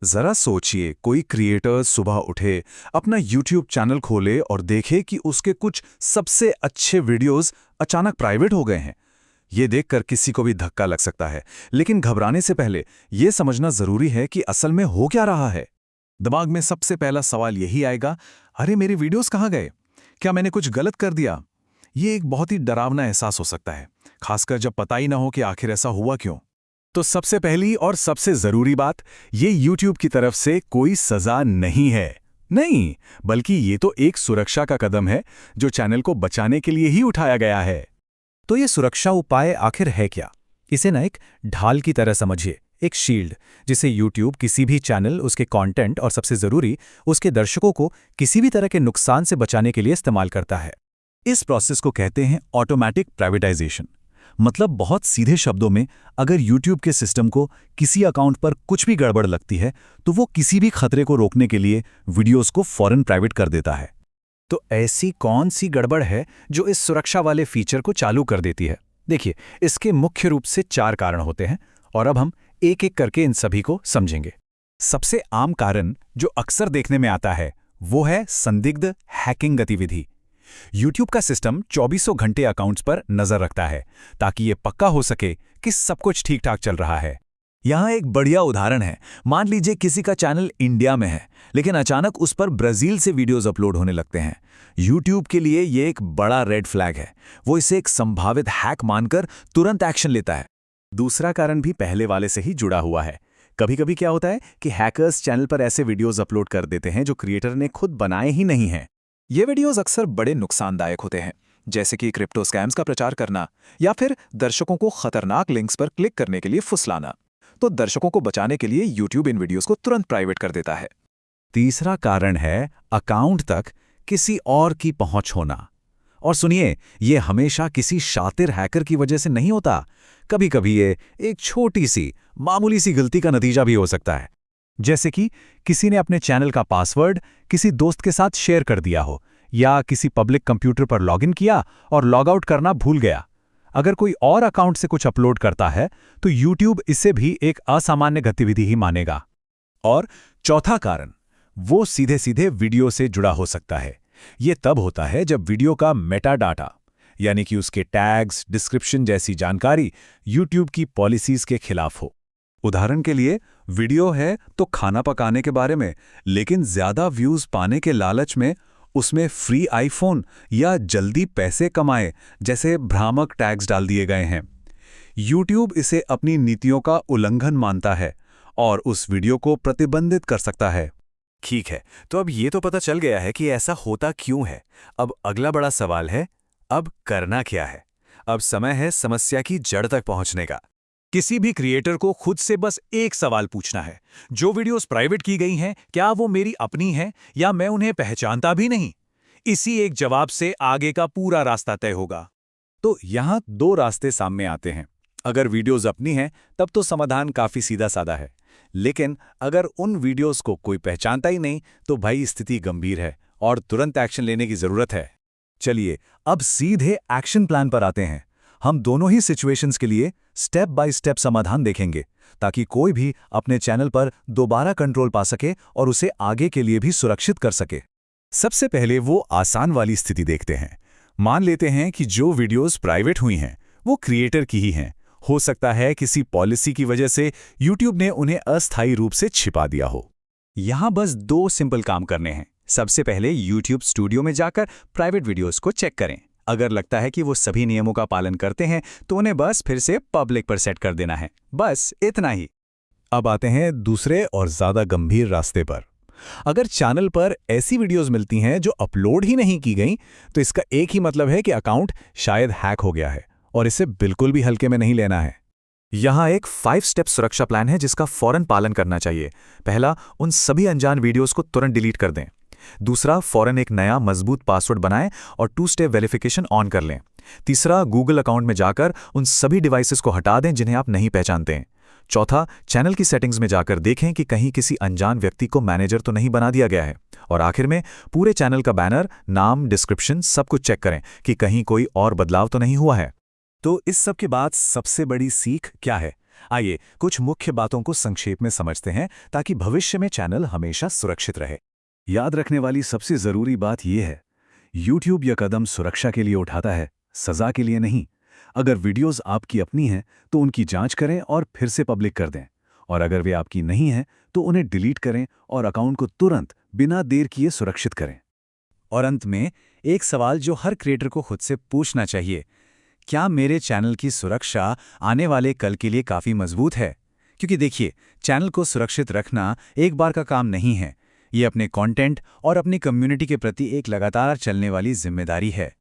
जरा सोचिए, कोई क्रिएटर सुबह उठे, अपना YouTube चैनल खोले और देखे कि उसके कुछ सबसे अच्छे वीडियोस अचानक प्राइवेट हो गए हैं। ये देखकर किसी को भी धक्का लग सकता है, लेकिन घबराने से पहले ये समझना जरूरी है कि असल में हो क्या रहा है। दिमाग में सबसे पहला सवाल यही आएगा, अरे मेरे वीडियोस कहाँ गए? क्या मैंने कुछ गलत कर दिया? ये एक बहुत ही डरावना एहसास हो सकता है, खासकर जब पता ही ना हो कि आखिर ऐसा हुआ क्यों। तो सबसे पहली और सबसे जरूरी बात, ये YouTube की तरफ से कोई सजा नहीं है। नहीं, बल्कि ये तो एक सुरक्षा का कदम है जो चैनल को बचाने के लिए ही उठाया गया है। तो ये सुरक्षा उपाय आखिर है क्या? इसे ना एक ढाल की तरह समझिए, एक शील्ड, जिसे YouTube किसी भी चैनल, उसके कंटेंट और सबसे जरूरी उसके दर्शकों को किसी भी तरह के नुकसान से बचाने के लिए इस्तेमाल करता है। इस प्रोसेस को कहते हैं ऑटोमेटिक प्राइवेटाइजेशन। मतलब बहुत सीधे शब्दों में, अगर YouTube के सिस्टम को किसी अकाउंट पर कुछ भी गड़बड़ लगती है, तो वो किसी भी खतरे को रोकने के लिए वीडियोस को फौरन प्राइवेट कर देता है। तो ऐसी कौन सी गड़बड़ है जो इस सुरक्षा वाले फीचर को चालू कर देती है? देखिए, इसके मुख्य रूप से 4 कारण होते हैं और अब हम एक एक करके इन सभी को समझेंगे। सबसे आम कारण जो अक्सर देखने में आता है, वो है संदिग्ध हैकिंग गतिविधि। YouTube का सिस्टम 2400 घंटे अकाउंट्स पर नजर रखता है, ताकि ये पक्का हो सके कि सब कुछ ठीक ठाक चल रहा है। यहाँ एक बढ़िया उदाहरण है। मान लीजिए किसी का चैनल इंडिया में है, लेकिन अचानक उस पर ब्राजील से वीडियोस अपलोड होने लगते हैं। YouTube के लिए ये एक बड़ा रेड फ्लैग है। वो इसे एक संभावित हैक मानकर तुरंत एक्शन लेता है। दूसरा कारण भी पहले वाले से ही जुड़ा हुआ है। कभी कभी क्या होता है कि हैकर्स चैनल पर ऐसे वीडियोस अपलोड कर देते हैं जो क्रिएटर ने खुद बनाए ही नहीं हैं। ये वीडियोस अक्सर बड़े नुकसानदायक होते हैं, जैसे कि क्रिप्टो स्कैम्स का प्रचार करना या फिर दर्शकों को खतरनाक लिंक्स पर क्लिक करने के लिए फुसलाना। तो दर्शकों को बचाने के लिए YouTube इन वीडियोस को तुरंत प्राइवेट कर देता है। तीसरा कारण है अकाउंट तक किसी और की पहुंच होना। और सुनिए, ये हमेशा किसी शातिर हैकर की वजह से नहीं होता। कभी कभी ये एक छोटी सी मामूली सी गलती का नतीजा भी हो सकता है। जैसे कि किसी ने अपने चैनल का पासवर्ड किसी दोस्त के साथ शेयर कर दिया हो, या किसी पब्लिक कंप्यूटर पर लॉगिन किया और लॉग आउट करना भूल गया। अगर कोई और अकाउंट से कुछ अपलोड करता है, तो YouTube इसे भी एक असामान्य गतिविधि ही मानेगा। और चौथा कारण, वो सीधे सीधे वीडियो से जुड़ा हो सकता है। ये तब होता है जब वीडियो का मेटा डाटा, यानी कि उसके टैग्स, डिस्क्रिप्शन जैसी जानकारी YouTube की पॉलिसीज के खिलाफ हो। उदाहरण के लिए, वीडियो है तो खाना पकाने के बारे में, लेकिन ज्यादा व्यूज पाने के लालच में उसमें फ्री आईफोन या जल्दी पैसे कमाए जैसे भ्रामक टैग्स डाल दिए गए हैं। YouTube इसे अपनी नीतियों का उल्लंघन मानता है और उस वीडियो को प्रतिबंधित कर सकता है। ठीक है, तो अब ये तो पता चल गया है कि ऐसा होता क्यों है। अब अगला बड़ा सवाल है, अब करना क्या है? अब समय है समस्या की जड़ तक पहुंचने का। किसी भी क्रिएटर को खुद से बस एक सवाल पूछना है, जो वीडियोस प्राइवेट की गई हैं, क्या वो मेरी अपनी हैं या मैं उन्हें पहचानता भी नहीं? इसी एक जवाब से आगे का पूरा रास्ता तय होगा। तो यहाँ 2 रास्ते सामने आते हैं। अगर वीडियोस अपनी हैं, तब तो समाधान काफी सीधा साधा है। लेकिन अगर उन वीडियोस को कोई पहचानता ही नहीं, तो भाई स्थिति गंभीर है और तुरंत एक्शन लेने की जरूरत है। चलिए अब सीधे एक्शन प्लान पर आते हैं। हम दोनों ही सिचुएशंस के लिए स्टेप बाय स्टेप समाधान देखेंगे, ताकि कोई भी अपने चैनल पर दोबारा कंट्रोल पा सके और उसे आगे के लिए भी सुरक्षित कर सके। सबसे पहले वो आसान वाली स्थिति देखते हैं। मान लेते हैं कि जो वीडियोस प्राइवेट हुई हैं, वो क्रिएटर की ही हैं। हो सकता है किसी पॉलिसी की वजह से YouTube ने उन्हें अस्थायी रूप से छिपा दिया हो। यहाँ बस 2 सिंपल काम करने हैं। सबसे पहले YouTube स्टूडियो में जाकर प्राइवेट वीडियोस को चेक करें। अगर लगता है कि वो सभी नियमों का पालन करते हैं, तो उन्हें बस फिर से पब्लिक पर सेट कर देना है। बस इतना ही। अब आते हैं दूसरे और ज्यादा गंभीर रास्ते पर। अगर चैनल पर ऐसी वीडियोस मिलती हैं जो अपलोड ही नहीं की गई, तो इसका एक ही मतलब है कि अकाउंट शायद हैक हो गया है और इसे बिल्कुल भी हल्के में नहीं लेना है। यहाँ एक 5 स्टेप सुरक्षा प्लान है जिसका फौरन पालन करना चाहिए। पहला, उन सभी अनजान वीडियोस को तुरंत डिलीट कर दें। दूसरा, फौरन एक नया मजबूत पासवर्ड बनाएं और 2 स्टेप वेरिफिकेशन ऑन कर लें। तीसरा, गूगल अकाउंट में जाकर उन सभी डिवाइसेस को हटा दें जिन्हें आप नहीं पहचानते हैं। चौथा, चैनल की सेटिंग्स में जाकर देखें कि कहीं किसी अनजान व्यक्ति को मैनेजर तो नहीं बना दिया गया है। और आखिर में पूरे चैनल का बैनर, नाम, डिस्क्रिप्शन सब कुछ चेक करें कि कहीं कोई और बदलाव तो नहीं हुआ है। तो इस सब के बाद सबसे बड़ी सीख क्या है? आइए कुछ मुख्य बातों को संक्षेप में समझते हैं ताकि भविष्य में चैनल हमेशा सुरक्षित रहे। याद रखने वाली सबसे ज़रूरी बात यह है, YouTube यह कदम सुरक्षा के लिए उठाता है, सज़ा के लिए नहीं। अगर वीडियोस आपकी अपनी हैं, तो उनकी जांच करें और फिर से पब्लिक कर दें। और अगर वे आपकी नहीं हैं, तो उन्हें डिलीट करें और अकाउंट को तुरंत, बिना देर किए सुरक्षित करें। और अंत में एक सवाल जो हर क्रिएटर को खुद से पूछना चाहिए, क्या मेरे चैनल की सुरक्षा आने वाले कल के लिए काफ़ी मजबूत है? क्योंकि देखिए, चैनल को सुरक्षित रखना एक बार का काम नहीं है। ये अपने कंटेंट और अपनी कम्युनिटी के प्रति एक लगातार चलने वाली जिम्मेदारी है।